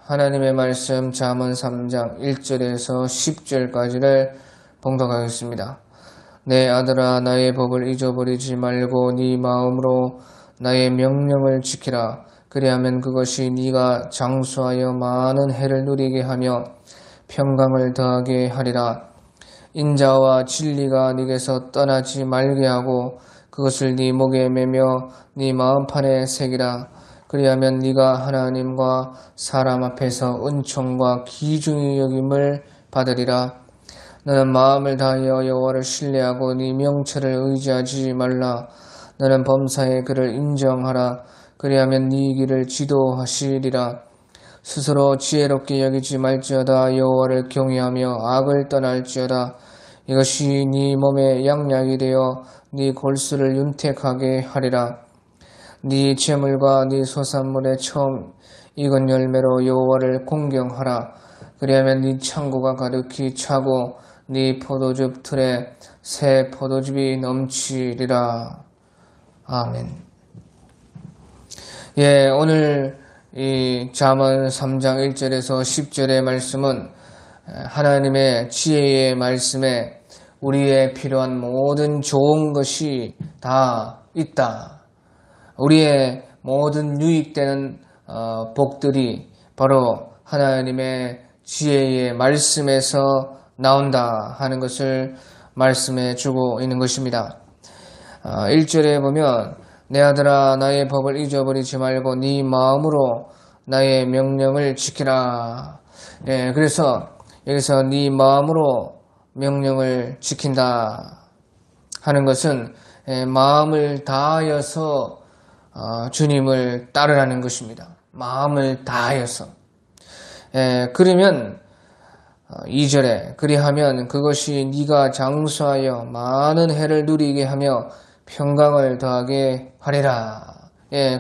하나님의 말씀 잠언 3장 1절에서 10절까지를 봉독하겠습니다. 내 아들아, 나의 법을 잊어버리지 말고 네 마음으로 나의 명령을 지키라. 그리하면 그것이 네가 장수하여 많은 해를 누리게 하며 평강을 더하게 하리라. 인자와 진리가 네게서 떠나지 말게 하고 그것을 네 목에 매며 네 마음판에 새기라. 그리하면 네가 하나님과 사람 앞에서 은총과 귀중히 여김을 받으리라. 너는 마음을 다하여 여호와를 신뢰하고 네 명체를 의지하지 말라. 너는 범사에 그를 인정하라. 그리하면 네 길을 지도하시리라. 스스로 지혜롭게 여기지 말지어다. 여호와를 경외하며 악을 떠날지어다. 이것이 네 몸의 양약이 되어 네 골수를 윤택하게 하리라. 네 재물과 네 소산물의 처음 익은 열매로 여호와를 공경하라. 그리하면 네 창고가 가득히 차고 네 포도즙 틀에 새 포도즙이 넘치리라. 아멘. 오늘 이 잠언 3장 1절에서 10절의 말씀은 하나님의 지혜의 말씀에 우리의 필요한 모든 좋은 것이 다 있다. 우리의 모든 유익되는 복들이 바로 하나님의 지혜의 말씀에서 나온다 하는 것을 말씀해 주고 있는 것입니다. 1절에 보면 내 아들아, 나의 법을 잊어버리지 말고 네 마음으로 나의 명령을 지키라. 그래서 여기서 네 마음으로 명령을 지킨다 하는 것은 마음을 다하여서 주님을 따르라는 것입니다. 마음을 다하여서. 그러면 2절에 그리하면 그것이 네가 장수하여 많은 해를 누리게 하며 평강을 더하게 하리라.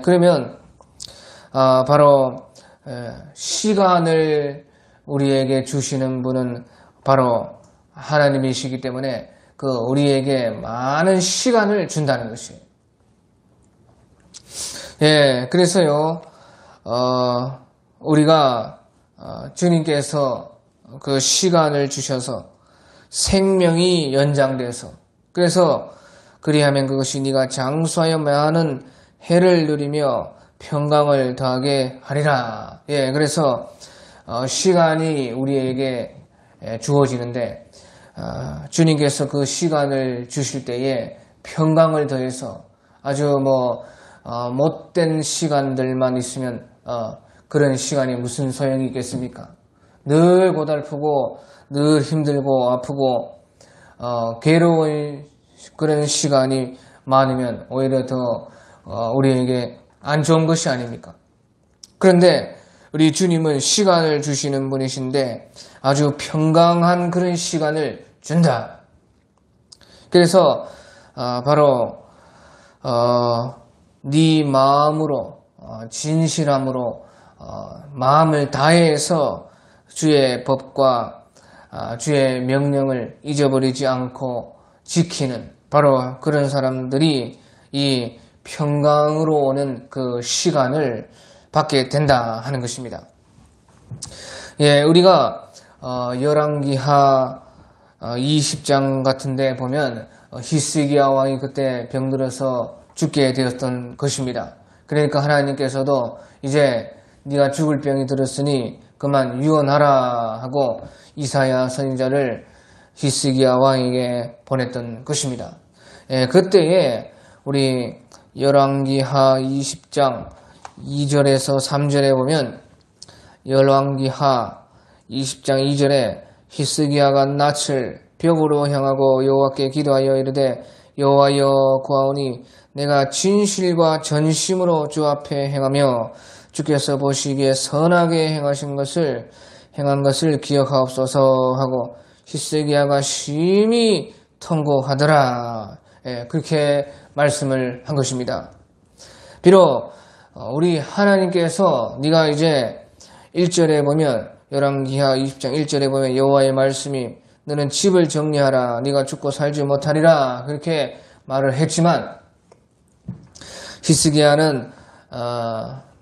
그러면 바로 시간을 우리에게 주시는 분은 바로 하나님이시기 때문에 우리에게 많은 시간을 준다는 것이에요. 그래서요, 우리가 주님께서 그 시간을 주셔서 생명이 연장돼서 그래서 그리하면 그것이 네가 장수하여 많은 해를 누리며 평강을 더하게 하리라. 그래서 시간이 우리에게 주어지는데 주님께서 그 시간을 주실 때에 평강을 더해서 아주 못된 시간들만 있으면 그런 시간이 무슨 소용이 있겠습니까? 늘 고달프고 늘 힘들고 아프고 괴로운 그런 시간이 많으면 오히려 더 우리에게 안 좋은 것이 아닙니까? 그런데 우리 주님은 시간을 주시는 분이신데 아주 평강한 그런 시간을 준다. 그래서 바로 네 마음으로 진실함으로 마음을 다해서 주의 법과 주의 명령을 잊어버리지 않고 지키는 바로 그런 사람들이 이 평강으로 오는 그 시간을 받게 된다 하는 것입니다. 우리가 열왕기하 20장 같은 데 보면 히스기야 왕이 그때 병들어서 죽게 되었던 것입니다. 그러니까 하나님께서도 이제 네가 죽을 병이 들었으니 그만 유언하라 하고 이사야 선지자를 히스기야 왕에게 보냈던 것입니다. 그때에 우리 열왕기하 20장 2절에서 3절에 보면 열왕기하 20장 2절에 히스기야가 낯을 벽으로 향하고 여호와께 기도하여 이르되 여호와여 구하오니 내가 진실과 전심으로 주 앞에 행하며 주께서 보시기에 선하게 행한 것을 기억하옵소서 하고 히스기야가 심히 통곡하더라. 그렇게 말씀을 한 것입니다. 비록 우리 하나님께서 네가 이제 1절에 보면 열왕기하 20장 1절에 보면 여호와의 말씀이 너는 집을 정리하라 네가 죽고 살지 못하리라 그렇게 말을 했지만 히스기야는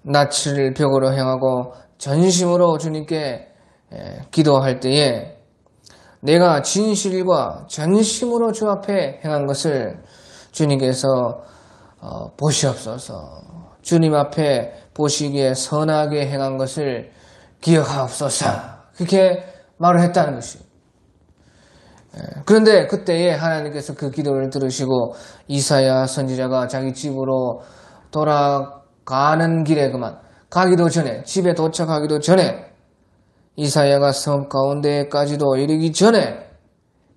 낯을 벽으로 향하고 전심으로 주님께 기도할 때에 내가 진실과 전심으로 주 앞에 행한 것을 주님께서 보시옵소서. 주님 앞에 보시기에 선하게 행한 것을 기억하옵소서. 그렇게 말을 했다는 것이. 그런데 그때에 하나님께서 그 기도를 들으시고 이사야 선지자가 자기 집으로 돌아가는 길에 그만 가기도 전에 집에 도착하기도 전에 이사야가 섬 가운데까지도 이르기 전에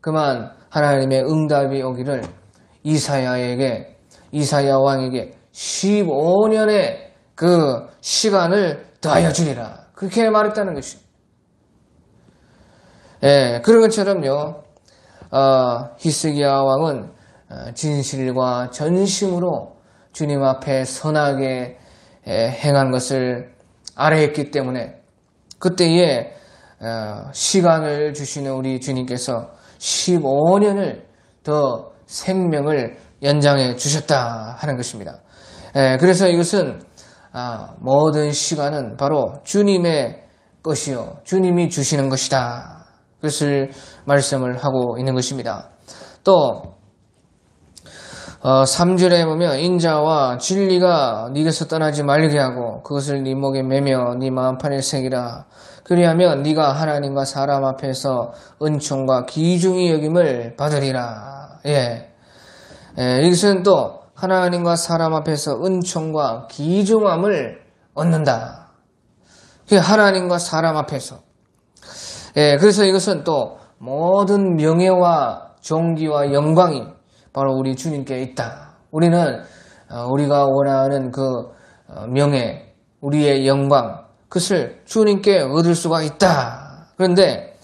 그만 하나님의 응답이 오기를 이사야 왕에게 15년의 그 시간을 더하여 주리라. 그렇게 말했다는 것이. 그런 것처럼요. 히스기야 왕은 진실과 전심으로 주님 앞에 선하게 행한 것을 알아했기 때문에 그때에 시간을 주시는 우리 주님께서 15년을 더 생명을 연장해 주셨다 하는 것입니다. 그래서 이것은 모든 시간은 바로 주님의 것이요 주님이 주시는 것이다. 그것을 말씀을 하고 있는 것입니다. 또 3절에 보면 인자와 진리가 네게서 떠나지 말게 하고 그것을 네 목에 매며 네 마음판에 새기라. 그리하면 네가 하나님과 사람 앞에서 은총과 귀중히 여김을 받으리라. 이것은 또 하나님과 사람 앞에서 은총과 귀중함을 얻는다. 하나님과 사람 앞에서. 그래서 이것은 또 모든 명예와 존귀와 영광이 바로 우리 주님께 있다. 우리는 우리가 원하는 그 명예, 우리의 영광, 그것을 주님께 얻을 수가 있다. 그런데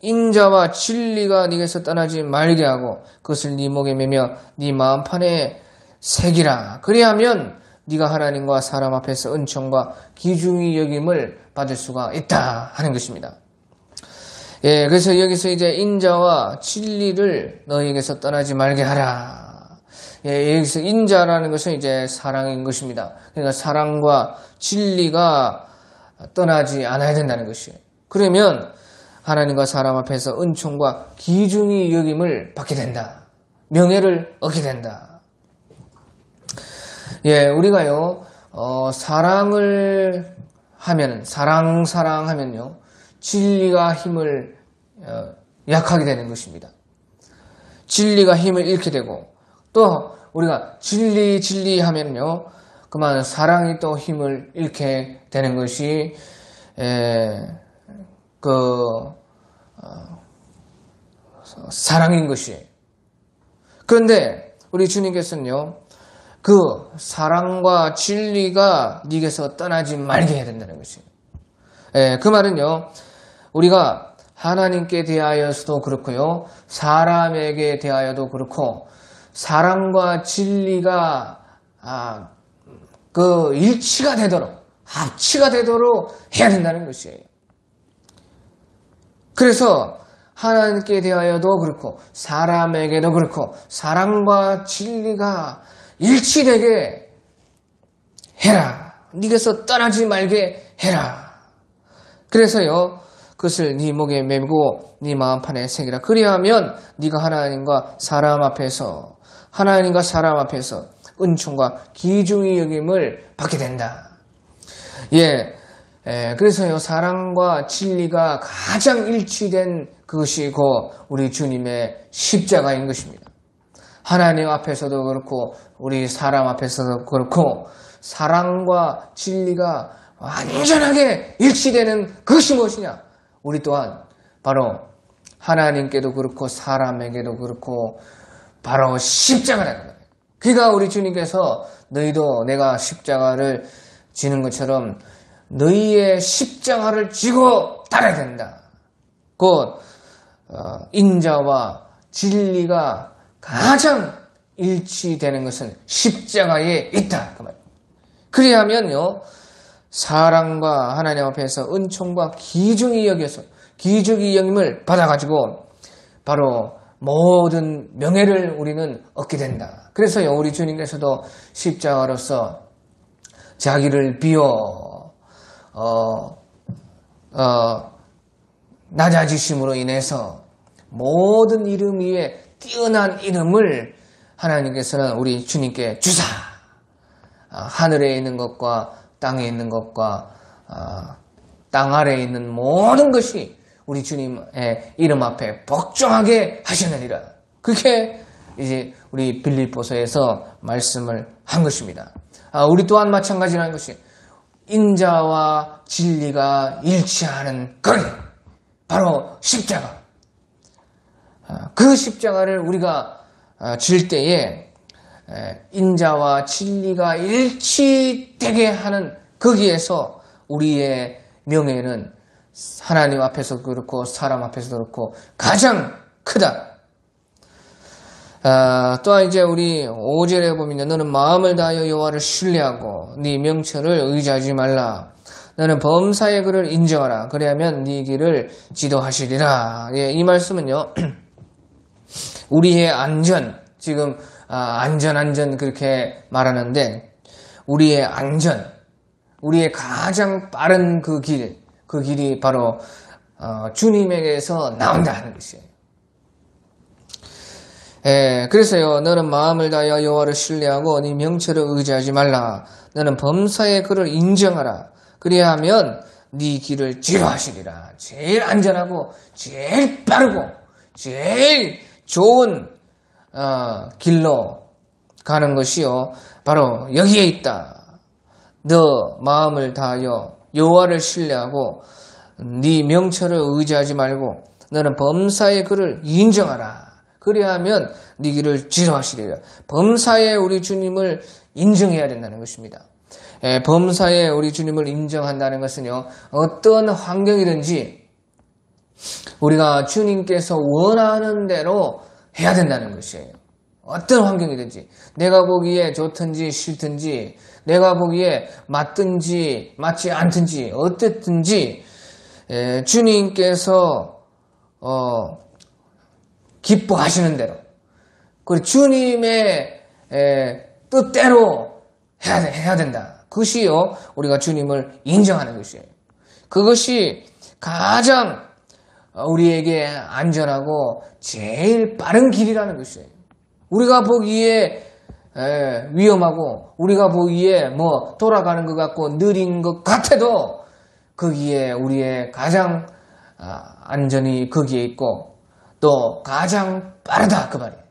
인자와 진리가 네게서 떠나지 말게 하고 그것을 네 목에 매며 네 마음판에 새기라. 그리하면 네가 하나님과 사람 앞에서 은총과 귀중히 여김을 받을 수가 있다 하는 것입니다. 그래서 여기서 이제 인자와 진리를 너희에게서 떠나지 말게 하라. 여기서 인자라는 것은 이제 사랑인 것입니다. 그러니까 사랑과 진리가 떠나지 않아야 된다는 것이에요. 그러면 하나님과 사람 앞에서 은총과 귀중히 여김을 받게 된다. 명예를 얻게 된다. 우리가요, 사랑을 하면, 사랑하면요, 진리가 힘을 약하게 되는 것입니다. 진리가 힘을 잃게 되고 또 우리가 진리 하면요 그만 사랑이 또 힘을 잃게 되는 것이 사랑인 것이에요. 그런데 우리 주님께서는요 그 사랑과 진리가 네게서 떠나지 말게 해야 된다는 것이에요. 그 말은요 우리가 하나님께 대하여서도 그렇고요. 사람에게 대하여도 그렇고 사랑과 진리가 그 일치가 되도록 합치가 되도록 해야 된다는 것이에요. 그래서 하나님께 대하여도 그렇고 사람에게도 그렇고 사랑과 진리가 일치되게 해라. 네게서 떠나지 말게 해라. 그래서요 그것을 네 목에 매고 네 마음판에 새기라. 그리하면 네가 하나님과 사람 앞에서 은총과 귀중히 여김을 받게 된다. 그래서요 사랑과 진리가 가장 일치된 그것이 곧 우리 주님의 십자가인 것입니다. 하나님 앞에서도 그렇고 우리 사람 앞에서도 그렇고 사랑과 진리가 완전하게 일치되는 그것이 무엇이냐? 우리 또한 바로 하나님께도 그렇고 사람에게도 그렇고 바로 십자가라는 거예요. 그러니까 우리 주님께서 너희도 내가 십자가를 지는 것처럼 너희의 십자가를 지고 따라야 된다. 곧 인자와 진리가 가장 일치되는 것은 십자가에 있다. 그 말. 그리하면요 사랑과 하나님 앞에서 은총과 귀중히 여김을 받아가지고 바로 모든 명예를 우리는 얻게 된다. 그래서요, 우리 주님께서도 십자가로서 자기를 비워 낮아지심으로 인해서 모든 이름 위에 뛰어난 이름을 하나님께서는 우리 주님께 주사, 하늘에 있는 것과 땅에 있는 것과 땅 아래에 있는 모든 것이 우리 주님의 이름 앞에 복종하게 하시느니라. 그렇게 이제 우리 빌립보서에서 말씀을 한 것입니다. 우리 또한 마찬가지라는 것이 인자와 진리가 일치하는 거리, 바로 십자가. 그 십자가를 우리가 질 때에 인자와 진리가 일치되게 하는 거기에서 우리의 명예는 하나님 앞에서도 그렇고 사람 앞에서도 그렇고 가장 크다. 또한 이제 우리 5절에 보면 너는 마음을 다하여 여호와를 신뢰하고 네 명철을 의지하지 말라. 너는 범사의 그를 인정하라. 그래야면 네 길을 지도하시리라. 예, 이 말씀은요. 우리의 안전, 지금 안전 그렇게 말하는데 우리의 안전, 우리의 가장 빠른 그 길이 바로 주님에게서 나온다는 것이에요. 그래서요, 너는 마음을 다하여 여호와를 신뢰하고 네 명철을 의지하지 말라. 너는 범사의 그를 인정하라. 그리하면 네 길을 지도하시리라. 제일 안전하고 제일 빠르고 제일 좋은 길로 가는 것이요, 바로 여기에 있다. 너 마음을 다하여 여호와를 신뢰하고 네 명철을 의지하지 말고 너는 범사의 그를 인정하라. 그리하면 네 길을 지도하시리라. 범사에 우리 주님을 인정해야 된다는 것입니다. 범사에 우리 주님을 인정한다는 것은요, 어떤 환경이든지 우리가 주님께서 원하는 대로 해야 된다는 것이에요. 어떤 환경이든지 내가 보기에 좋든지 싫든지 내가 보기에 맞든지 맞지 않든지 어땠든지 주님께서 기뻐하시는 대로 그리고 주님의 뜻대로 해야 된다. 그것이요, 우리가 주님을 인정하는 것이에요. 그것이 가장 우리에게 안전하고 제일 빠른 길이라는 것이에요. 우리가 보기에 위험하고 우리가 보기에 뭐 돌아가는 것 같고 느린 것 같아도 거기에 우리의 가장 안전이 거기에 있고 또 가장 빠르다 그 말이에요.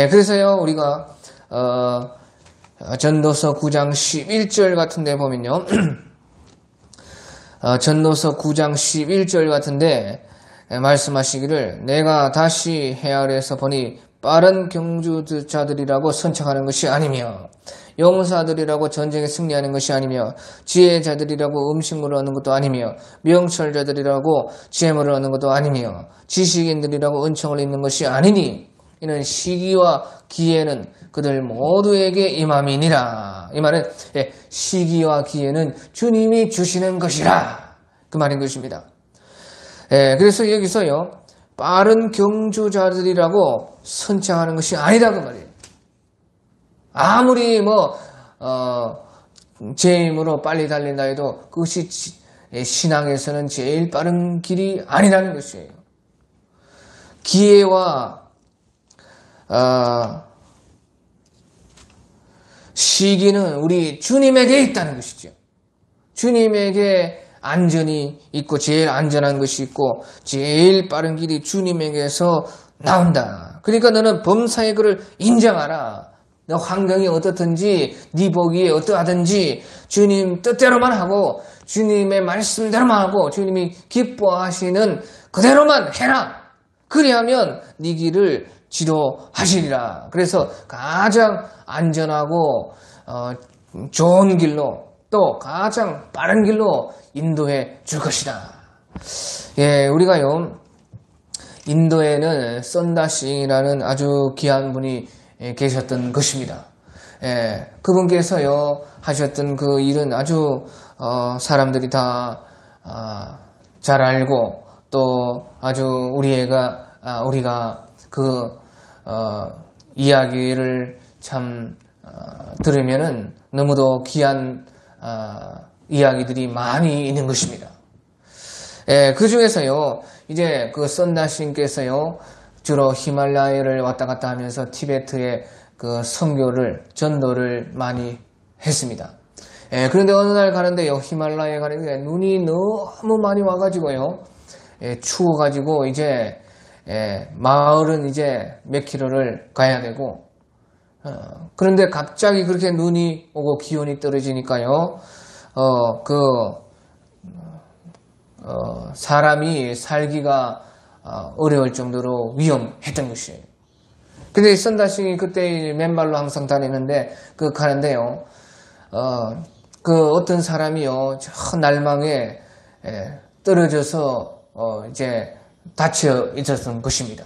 그래서요, 우리가 전도서 9장 11절 같은 데 보면요, 전도서 9장 11절 같은데 말씀하시기를 내가 다시 해아래에서 보니 빠른 경주자들이라고 선척하는 것이 아니며 용사들이라고 전쟁에 승리하는 것이 아니며 지혜자들이라고 음식물을 얻는 것도 아니며 명철자들이라고 지혜물을 얻는 것도 아니며 지식인들이라고 은총을 입는 것이 아니니 이는 시기와 기회는 그들 모두에게 임함이니라. 이 말은 시기와 기회는 주님이 주시는 것이라 그 말인 것입니다. 그래서 여기서요, 빠른 경주자들이라고 선창하는 것이 아니다 그 말이에요. 아무리 제 힘으로 빨리 달린다 해도 그것이 신앙에서는 제일 빠른 길이 아니라는 것이에요. 기회와 시기는 우리 주님에게 있다는 것이죠. 주님에게 안전이 있고 제일 안전한 것이 있고 제일 빠른 길이 주님에게서 나온다. 그러니까 너는 범사의 그를 인정하라. 너 환경이 어떻든지 네 보기에 어떠하든지 주님 뜻대로만 하고 주님의 말씀대로만 하고 주님이 기뻐하시는 그대로만 해라. 그리하면 네 길을 지도하시리라. 그래서 가장 안전하고 좋은 길로 또 가장 빠른 길로 인도해 줄 것이다. 우리가요, 인도에는 썬다싱이라는 아주 귀한 분이 계셨던 것입니다. 그분께서요 하셨던 그 일은 아주 사람들이 다 잘 알고 또 아주 우리가 그 이야기를 참 들으면은 너무도 귀한 이야기들이 많이 있는 것입니다. 예, 그 중에서요, 이제 그 선다신께서요, 주로 히말라야를 왔다 갔다 하면서 티베트의 그 전도를 많이 했습니다. 예, 그런데 어느 날 가는데요, 히말라야에 가는데 눈이 너무 많이 와가지고요, 예, 추워가지고 이제, 예, 마을은 이제 몇 킬로를 가야 되고, 그런데 갑자기 그렇게 눈이 오고 기온이 떨어지니까요, 사람이 살기가 어려울 정도로 위험했던 것이에요. 근데 선다싱이 그때 맨발로 항상 다니는데, 가는데요, 어떤 사람이요, 저 날망에 떨어져서, 이제 다쳐 있었던 것입니다.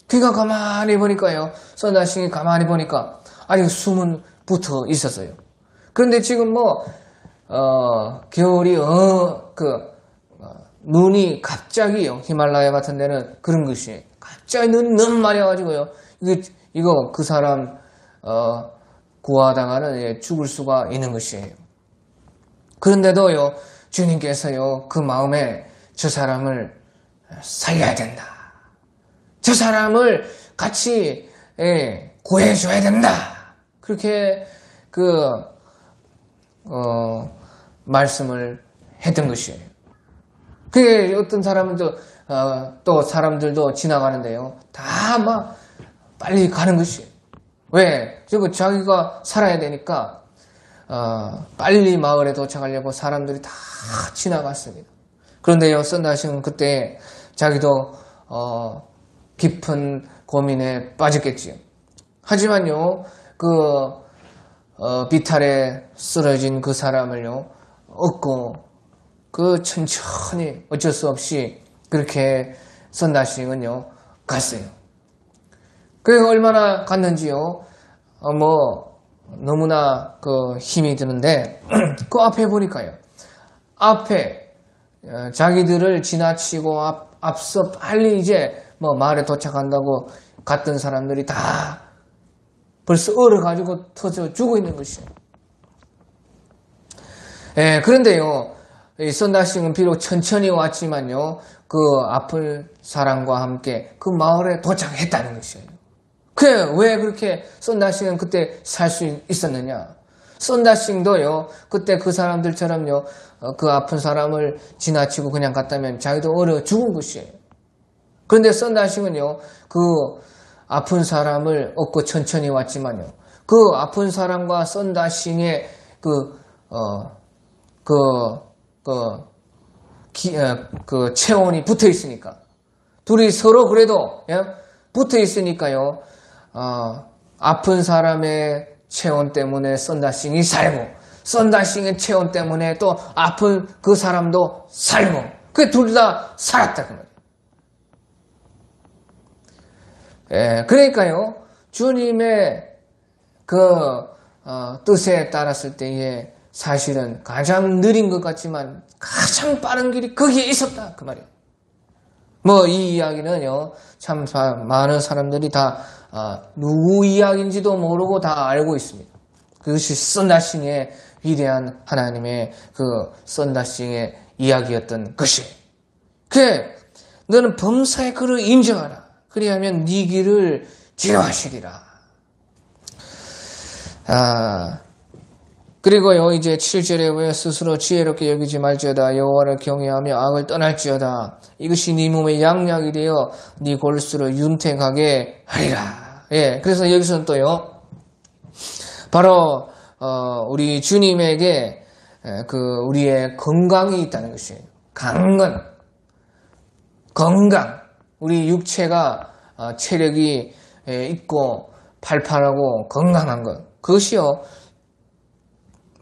그가 가만히 보니까요, 선다싱이 가만히 보니까, 아직 숨은 붙어 있었어요. 그런데 지금 겨울이, 눈이 갑자기요, 히말라야 같은 데는 그런 것이, 갑자기 눈이 너무 많이 와가지고요, 이거 그 사람, 구하다가는 죽을 수가 있는 것이에요. 그런데도요, 주님께서요, 그 마음에 저 사람을 살려야 된다. 저 사람을 같이 구해줘야 된다. 그렇게 말씀을 했던 것이에요. 그게 어떤 사람은 또 사람들도 지나가는데요. 다 막 빨리 가는 것이에요. 왜? 자기가 살아야 되니까 빨리 마을에 도착하려고 사람들이 다 지나갔습니다. 그런데요, 선다싱은 그때 자기도 깊은 고민에 빠졌겠지요. 하지만요, 비탈에 쓰러진 그 사람을요, 얻고 천천히 어쩔 수 없이 그렇게 선다싱은요, 갔어요. 그래서 얼마나 갔는지요, 너무나 힘이 드는데, 그 앞에 보니까요, 앞에 자기들을 지나치고 앞서 빨리 이제 마을에 도착한다고 갔던 사람들이 다 벌써 얼어가지고 터져 죽어 있는 것이에요. 예, 그런데요, 이 선다싱은 비록 천천히 왔지만요, 그 아플 사람과 함께 그 마을에 도착했다는 것이에요. 왜 그렇게 선다싱은 그때 살 수 있었느냐? 선다싱도요, 그때 그 사람들처럼요, 그 아픈 사람을 지나치고 그냥 갔다면 자기도 얼어 죽은 것이에요. 그런데 선다싱은요, 그 아픈 사람을 얻고 천천히 왔지만요, 그 아픈 사람과 선다싱의 체온이 붙어 있으니까, 둘이 서로 그래도, 붙어 있으니까요, 아픈 사람의 체온 때문에 선다싱이 살고, 선다싱의 체온 때문에 또 아픈 그 사람도 살고, 그 둘 다 살았다, 그 말이에요. 그러니까요, 주님의 뜻에 따랐을 때에 사실은 가장 느린 것 같지만 가장 빠른 길이 거기에 있었다, 그 말이에요. 이 이야기는요, 참 많은 사람들이 다 누구 이야기인지도 모르고 다 알고 있습니다. 그것이 선다싱의 위대한 하나님의 선다싱의 이야기였던 것이에요. 너는 범사의 그를 인정하라. 그리하면 네 길을 지도하시리라. 그리고요, 이제 7절에 왜 스스로 지혜롭게 여기지 말지어다. 여호와를 경외하며 악을 떠날지어다. 이것이 네 몸의 양약이 되어 네 골수를 윤택하게 하리라. 예, 그래서 여기서는 또요, 바로 우리 주님에게 우리의 건강이 있다는 것이에요. 건강. 우리 육체가 체력이 있고 팔팔하고 건강한 것. 그것이요,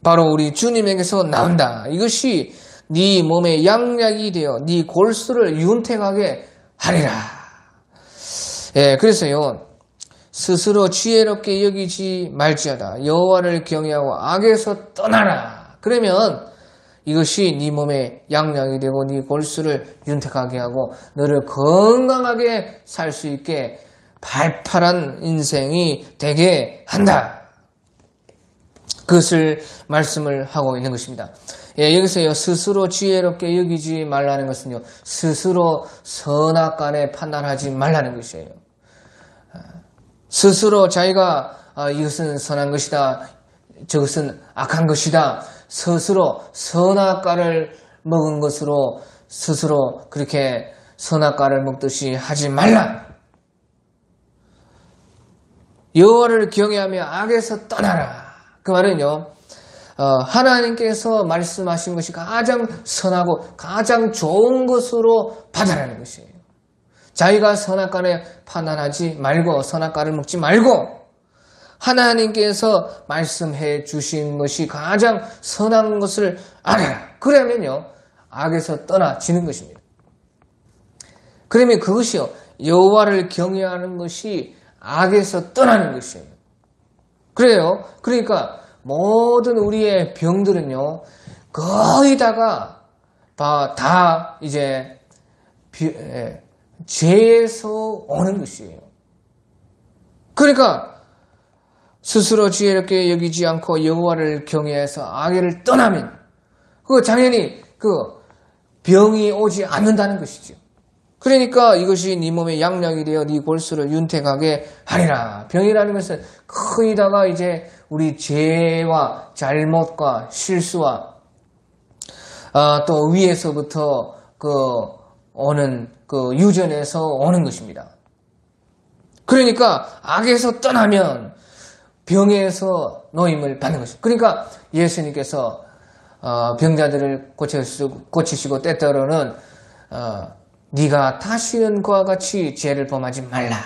바로 우리 주님에게서 나온다. 이것이 네 몸의 양약이 되어 네 골수를 윤택하게 하리라. 예, 그래서요, 스스로 지혜롭게 여기지 말지어다. 여호와를 경외하고 악에서 떠나라. 그러면 이것이 네 몸에 양약이 되고 네 골수를 윤택하게 하고 너를 건강하게 살 수 있게 발팔한 인생이 되게 한다. 그것을 말씀을 하고 있는 것입니다. 예, 여기서요, 스스로 지혜롭게 여기지 말라는 것은요, 스스로 선악간에 판단하지 말라는 것이에요. 스스로 자기가 이것은 선한 것이다, 저것은 악한 것이다, 스스로 선악과를 먹은 것으로 스스로 그렇게 선악과를 먹듯이 하지 말라. 여호와를 경외하며 악에서 떠나라. 그 말은요, 하나님께서 말씀하신 것이 가장 선하고 가장 좋은 것으로 받아라는 것이에요. 자기가 선악과를 판단하지 말고 선악과를 먹지 말고 하나님께서 말씀해 주신 것이 가장 선한 것을 알아라. 그러면요, 악에서 떠나지는 것입니다. 그러면 그것이요, 여호와를 경외하는 것이 악에서 떠나는 것이에요. 그래요. 그러니까 모든 우리의 병들은요, 거의 다가 다 이제 죄에서 오는 것이에요. 그러니까 스스로 지혜롭게 여기지 않고 여호와를 경외해서 악을 떠나면 당연히 병이 오지 않는다는 것이죠. 그러니까 이것이 네 몸에 양약이 되어 네 골수를 윤택하게 하리라. 병이라는 것은 거의 다가 이제 우리 죄와 잘못과 실수와 또 위에서부터 오는 유전에서 오는 것입니다. 그러니까 악에서 떠나면 병에서 노임을 받는 것입니다. 그러니까 예수님께서 병자들을 고치시고 때때로는 네가 다시는 그와 같이 죄를 범하지 말라.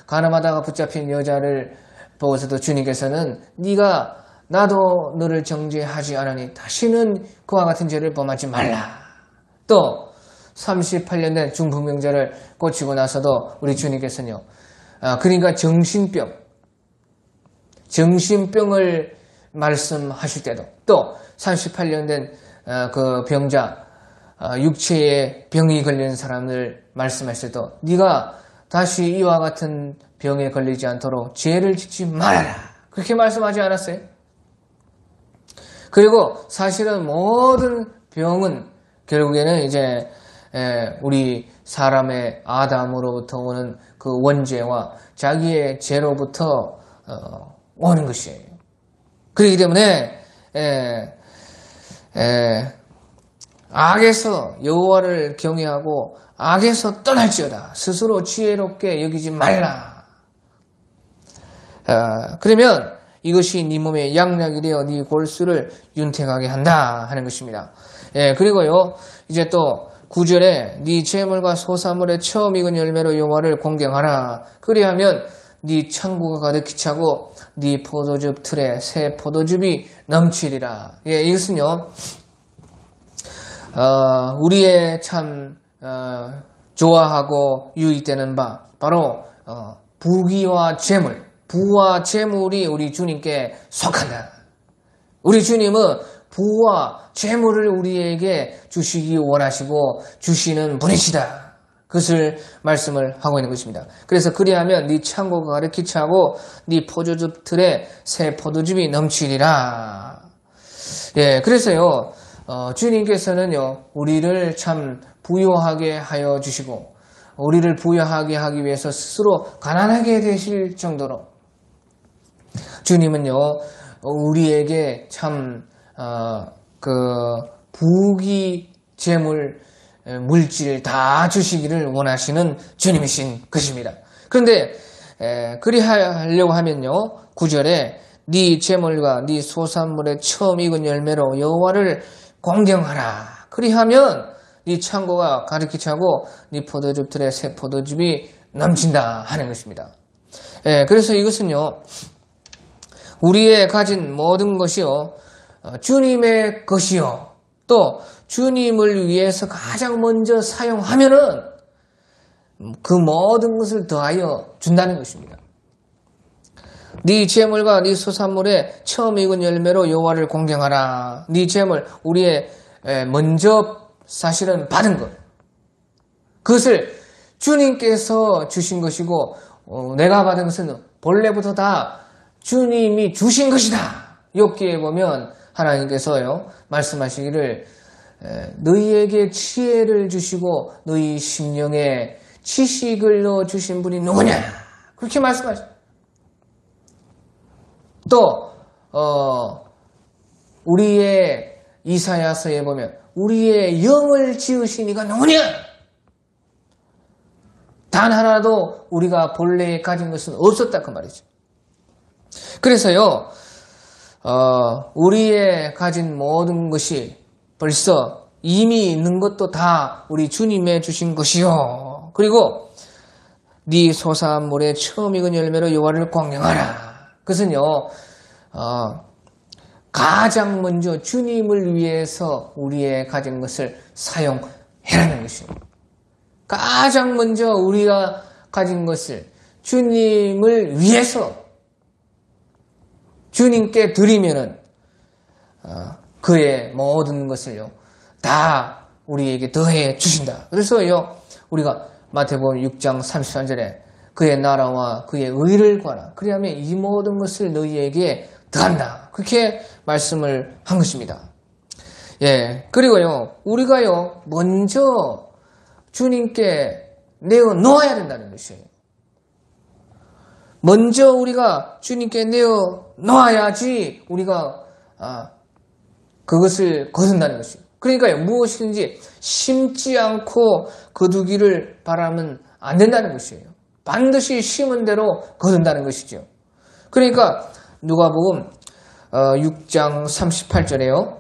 가늠하다가 붙잡힌 여자를 보고서도 주님께서는 네가 나도 너를 정죄하지 않으니 다시는 그와 같은 죄를 범하지 말라. 또 38년 된 중풍병자를 고치고 나서도 우리 주님께서는요, 그러니까 정신병을 말씀하실 때도 또 38년 된 그 병자, 육체에 병이 걸린 사람을 말씀하실 때도 네가 다시 이와 같은 병에 걸리지 않도록 죄를 짓지 말아라. 그렇게 말씀하지 않았어요? 그리고 사실은 모든 병은 결국에는 이제 우리 사람의 아담으로부터 오는 그 원죄와 자기의 죄로부터 오는 것이에요. 그렇기 때문에 악에서 여호와를 경외하고 악에서 떠날지어다. 스스로 지혜롭게 여기지 말라. 그러면 이것이 네 몸에 양약이 되어 네 골수를 윤택하게 한다 하는 것입니다. 그리고요, 이제 또 9절에 네 재물과 소사물의 처음 익은 열매로 여호와를 공경하라. 그리하면 네 창고가 가득히 차고 네 포도즙 틀에 새 포도즙이 넘치리라. 이것은요, 우리의 참 좋아하고 유익되는 바 바로 부귀와 재물, 부와 재물이 우리 주님께 속한다. 우리 주님은 부와 재물을 우리에게 주시기 원하시고 주시는 분이시다. 그것을 말씀을 하고 있는 것입니다. 그래서 그리하면 네 창고가 가득히 차고 네 포도즙 틀에 새 포도즙이 넘치리라. 그래서요, 주님께서는요, 우리를 참 부유하게 하여 주시고 우리를 부유하게 하기 위해서 스스로 가난하게 되실 정도로 주님은요, 우리에게 참 부귀 재물 물질 다 주시기를 원하시는 주님이신 것입니다. 그런데 그리하려고 하면요, 9절에 네 재물과 네 소산물의 처음 익은 열매로 여호와를 공경하라. 그리하면 네 창고가 가득히 차고 네 포도즙 틀에 새 포도즙이 넘친다 하는 것입니다. 그래서 이것은요, 우리의 가진 모든 것이요, 주님의 것이요, 또 주님을 위해서 가장 먼저 사용하면은 그 모든 것을 더하여 준다는 것입니다. 네 재물과 네 소산물에 처음 익은 열매로 여호와를 공경하라. 네 재물, 우리의 먼저 사실은 받은 것, 그것을 주님께서 주신 것이고 내가 받은 것은 본래부터 다 주님이 주신 것이다. 욥기에 보면 하나님께서요 말씀하시기를 너희에게 지혜를 주시고 너희 심령에 지식을 넣어주신 분이 누구냐, 그렇게 말씀하십니다. 또 우리의 이사야서에 보면 우리의 영을 지으신 이가 누구냐, 단 하나도 우리가 본래 가진 것은 없었다 그 말이죠. 그래서요 우리의 가진 모든 것이 벌써 이미 있는 것도 다 우리 주님의 주신 것이요. 그리고 네 소산물에 처음 익은 열매로 여호와를 공경하라. 그것은요 가장 먼저 주님을 위해서 우리의 가진 것을 사용해라는 것입니다. 가장 먼저 우리가 가진 것을 주님을 위해서 주님께 드리면은 그의 모든 것을요 다 우리에게 더해 주신다. 그래서요 우리가 마태복음 6장 33절에 그의 나라와 그의 의를 구하라. 그리하면 이 모든 것을 너희에게 더한다. 그렇게 말씀을 한 것입니다. 예, 그리고요 우리가요 먼저 주님께 내어 놓아야 된다는 것이에요. 먼저 우리가 주님께 내어 놓아야지 우리가 그것을 거둔다는 것이에요. 그러니까요 무엇이든지 심지 않고 거두기를 바라면 안 된다는 것이에요. 반드시 심은 대로 거둔다는 것이죠. 그러니까 누가복음 6장 38절에요.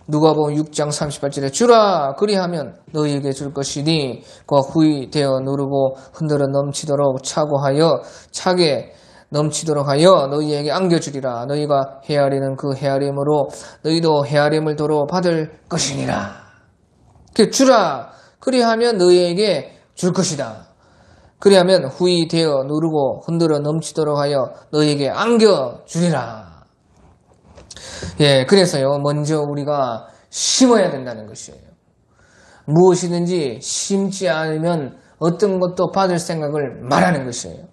누가복음 6장 38절에 주라 그리하면 너희에게 줄 것이니 그 후이 되어 누르고 흔들어 넘치도록 차고하여 차게 넘치도록 하여 너희에게 안겨주리라. 너희가 헤아리는 그 헤아림으로 너희도 헤아림을 도로 받을 것이니라. 주라 그리하면 너희에게 줄 것이다. 그리하면 후이 되어 누르고 흔들어 넘치도록 하여 너희에게 안겨주리라. 예, 그래서요 먼저 우리가 심어야 된다는 것이에요. 무엇이든지 심지 않으면 어떤 것도 받을 생각을 말하는 것이에요.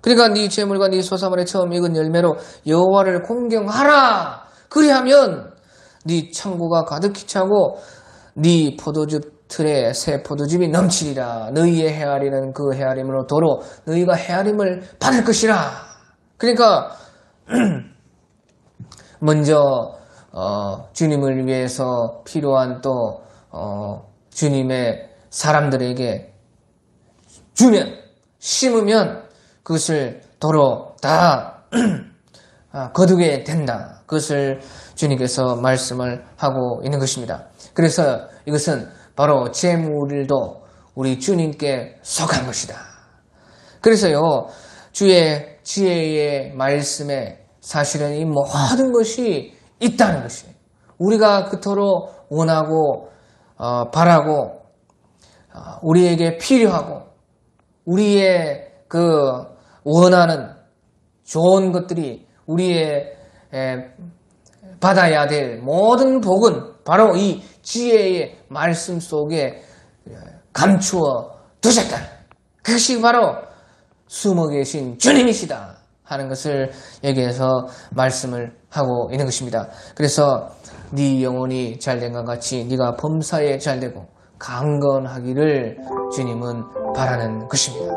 그러니까 네 재물과 네 소산물에 처음 익은 열매로 여호와를 공경하라. 그리하면 네 창고가 가득히 차고 네 포도즙 틀에 새 포도즙이 넘치리라. 너희의 헤아리는 그 헤아림으로 도로 너희가 헤아림을 받을 것이라. 그러니까 먼저 주님을 위해서 필요한 또 주님의 사람들에게 주면 심으면 그것을 도로 다 거두게 된다. 그것을 주님께서 말씀을 하고 있는 것입니다. 그래서 이것은 바로 재물도 우리 주님께 속한 것이다. 그래서요 주의 지혜의 말씀에 사실은 이 모든 것이 있다는 것이에요. 우리가 그토록 원하고 바라고 우리에게 필요하고 우리의 그 원하는 좋은 것들이 우리의 받아야 될 모든 복은 바로 이 지혜의 말씀 속에 감추어 두셨다. 그것이 바로 숨어 계신 주님이시다 하는 것을 여기에서 말씀을 하고 있는 것입니다. 그래서 네 영혼이 잘된 것 같이 네가 범사에 잘되고 강건하기를 주님은 바라는 것입니다.